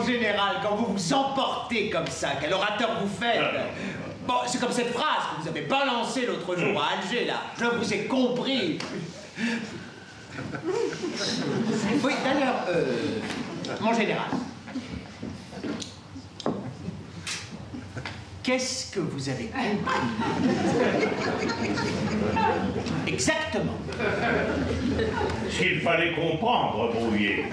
général, quand vous vous emportez comme ça, quel orateur vous faites? Bon, c'est comme cette phrase que vous avez balancée l'autre jour à Alger, là. Je vous ai compris. Oui, d'ailleurs, mon général. Qu'est-ce que vous avez compris? Exactement. S'il fallait comprendre, Brouillet.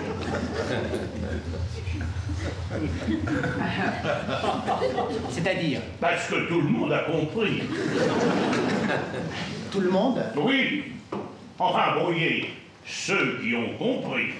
C'est-à-dire? Parce que tout le monde a compris. Tout le monde? Oui. Enfin, Brouillet, ceux qui ont compris.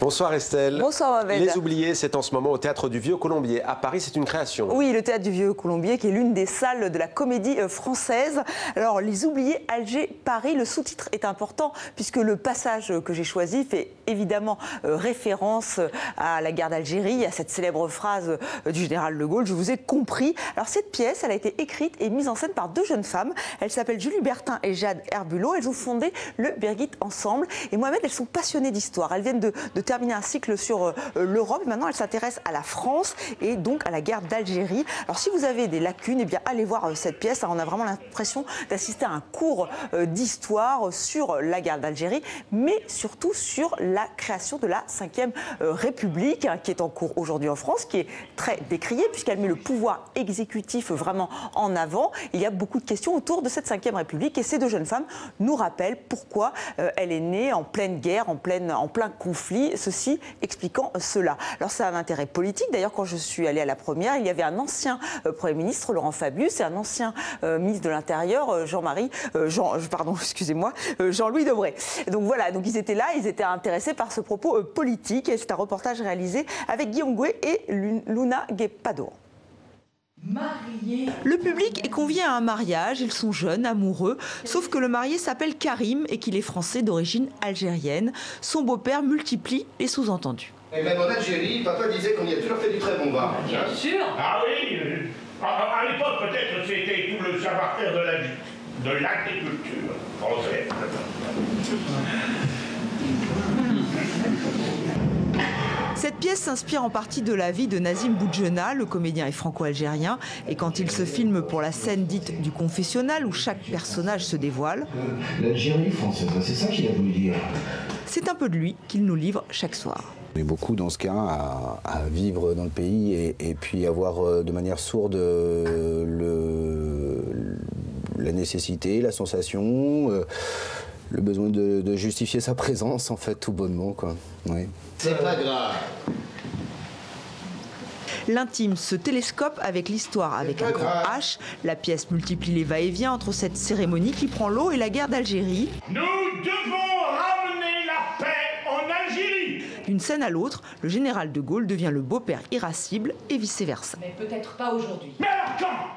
Bonsoir Estelle. Bonsoir Mohamed. Les Oubliés, c'est en ce moment au Théâtre du Vieux Colombier. À Paris, c'est une création. Oui, le Théâtre du Vieux Colombier, qui est l'une des salles de la comédie française. Alors, Les Oubliés, Alger, Paris, le sous-titre est important, puisque le passage que j'ai choisi fait évidemment référence à la guerre d'Algérie, à cette célèbre phrase du général de Gaulle, « Je vous ai compris ». Alors, cette pièce, elle a été écrite et mise en scène par deux jeunes femmes. Elles s'appellent Julie Bertin et Jade Herbulot. Elles ont fondé le Birgit Ensemble. Et Mohamed, elles sont passionnées d'histoire. Elles viennent de terminer un cycle sur l'Europe. Maintenant, elles s'intéressent à la France et donc à la guerre d'Algérie. Alors, si vous avez des lacunes, eh bien, allez voir cette pièce. On a vraiment l'impression d'assister à un cours d'histoire sur la guerre d'Algérie, mais surtout sur la création de la Ve République, qui est en cours aujourd'hui en France, qui est très décriée, puisqu'elle met le pouvoir exécutif vraiment en avant. Il y a beaucoup de questions autour de cette Ve République, et ces deux jeunes femmes nous rappellent pourquoi elle est née en pleine guerre, en plein conflit, ceci expliquant cela. Alors, ça a un intérêt politique. D'ailleurs, quand je suis allée à la première, il y avait un ancien Premier ministre, Laurent Fabius, et un ancien ministre de l'Intérieur, Jean-Louis Debré. Donc voilà, donc ils étaient là, ils étaient intéressés par ce propos politique, et c'est un reportage réalisé avec Guillaume Gouet et Luna Guepado. Le public est convié à un mariage, ils sont jeunes, amoureux, sauf que le marié s'appelle Karim et qu'il est français d'origine algérienne. Son beau-père multiplie les sous-entendus. Et même en Algérie, papa disait qu'on y a toujours fait du très bon vin. Bien sûr. Ah oui, à l'époque, peut-être, c'était tout le savoir-faire de l'agriculture française. Cette pièce s'inspire en partie de la vie de Nazim Boudjena, le comédien est franco-algérien, et quand il se filme pour la scène dite du confessionnal où chaque personnage se dévoile, L'Algérie française, c'est ça qu'il a voulu dire. c'est un peu de lui qu'il nous livre chaque soir. On est beaucoup dans ce cas à vivre dans le pays et puis avoir de manière sourde la nécessité, la sensation, le besoin de justifier sa présence en fait tout bonnement quoi. Oui. C'est pas grave. L'intime se télescope avec l'histoire avec un grand H. La pièce multiplie les va-et-vient entre cette cérémonie qui prend l'eau et la guerre d'Algérie. Nous devons ramener la paix en Algérie. D'une scène à l'autre, le général de Gaulle devient le beau-père irascible et vice-versa. Mais peut-être pas aujourd'hui. Mais alors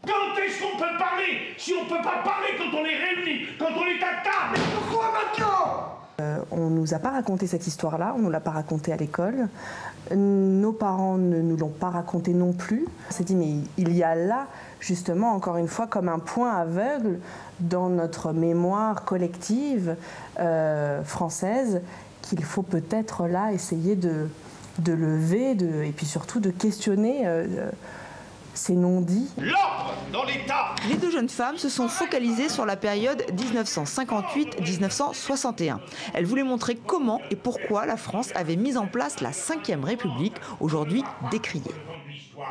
quand est-ce qu'on peut parler? Si on peut pas parler quand on est réunis, quand on est à table, mais pourquoi maintenant? On ne nous a pas raconté cette histoire-là, on ne nous l'a pas racontée à l'école. Nos parents ne nous l'ont pas raconté non plus. On s'est dit, mais il y a là, justement, encore une fois, comme un point aveugle dans notre mémoire collective française, qu'il faut peut-être là essayer de lever et puis surtout de questionner ces non-dits. L'ordre dans l'État. Les deux jeunes femmes se sont focalisées sur la période 1958-1961. Elles voulaient montrer comment et pourquoi la France avait mis en place la Ve République, aujourd'hui décriée.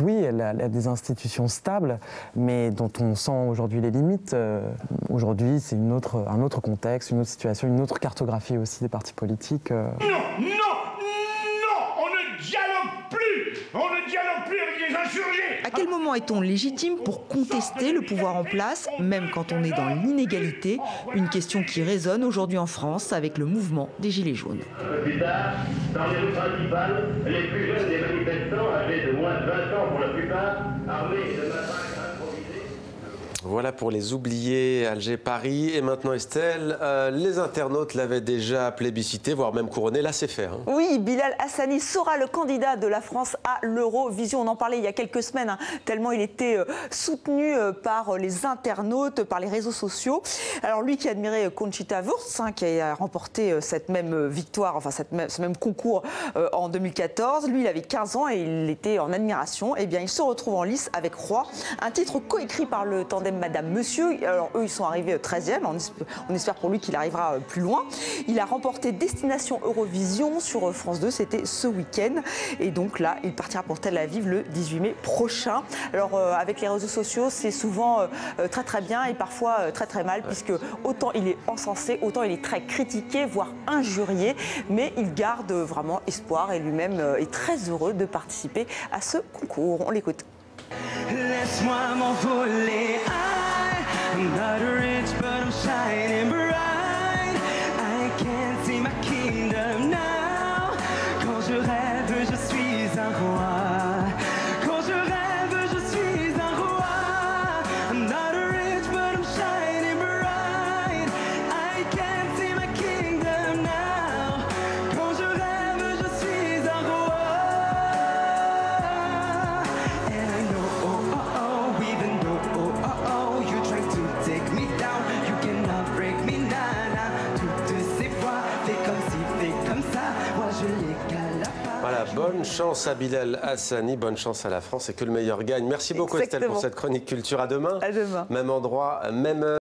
Oui, elle a des institutions stables, mais dont on sent aujourd'hui les limites. Aujourd'hui, c'est un autre contexte, une autre situation, une autre cartographie aussi des partis politiques. Non, on ne dialogue plus. On ne dialogue plus avec les insurgés. À quel moment est-on légitime pour contester le pouvoir en place, même quand on est dans l'inégalité? Une question qui résonne aujourd'hui en France avec le mouvement des Gilets jaunes. Plus tard, dans les rues principales, les plus jeunes des manifestants, âgés de moins de 20 ans pour la plupart, armés de matraques improvisées. Voilà pour les oubliés, Alger, Paris. Et maintenant, Estelle, les internautes l'avaient déjà plébiscité, voire même couronné. Là, c'est fait. Hein. Oui, Bilal Hassani sera le candidat de la France à l'Eurovision. On en parlait il y a quelques semaines, hein, tellement il était soutenu par les internautes, par les réseaux sociaux. Alors lui qui admirait Conchita Wurst, hein, qui a remporté cette même victoire, enfin ce même concours en 2014. Lui, il avait 15 ans et il était en admiration. Eh bien, il se retrouve en lice avec Roi, un titre coécrit par le tandem Madame Monsieur. Alors eux, ils sont arrivés 13e. On espère pour lui qu'il arrivera plus loin. Il a remporté Destination Eurovision sur France 2. C'était ce week-end. Et donc là, il partira pour Tel Aviv le 18 mai prochain. Alors avec les réseaux sociaux, c'est souvent très très bien et parfois très très mal, puisque autant il est encensé, autant il est très critiqué, voire injurié. Mais il garde vraiment espoir et lui-même est très heureux de participer à ce concours. On l'écoute. Laisse-moi m'envoler, I'm not rich but I'm shining bright. I can't see my kingdom now. Quand je rêve, je suis un roi. Quand je rêve, je suis un roi. I'm not rich but I'm shining bright. I can't see my kingdom now. Quand je rêve, je suis un roi. And I know Voilà, bonne chance à Bilal Hassani, bonne chance à la France et que le meilleur gagne. Merci beaucoup Estelle pour cette chronique culture. À demain. À demain. Même endroit, même heure.